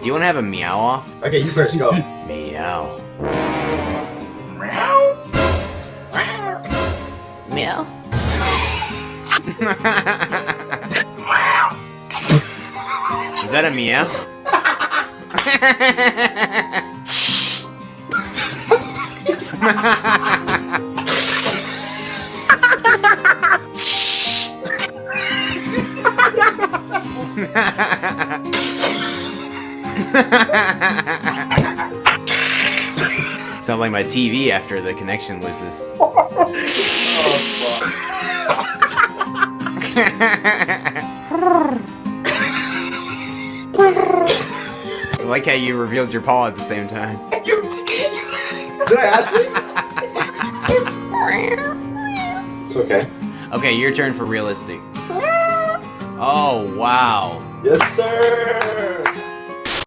Do you want to have a meow off? Okay, you first. You go. Meow. Meow. Meow. Was that a meow? Sounds like my TV after the connection loses. I like how you revealed your paw at the same time. Did I ask you? It's okay. Okay, your turn for realistic. Oh, wow. Yes, sir.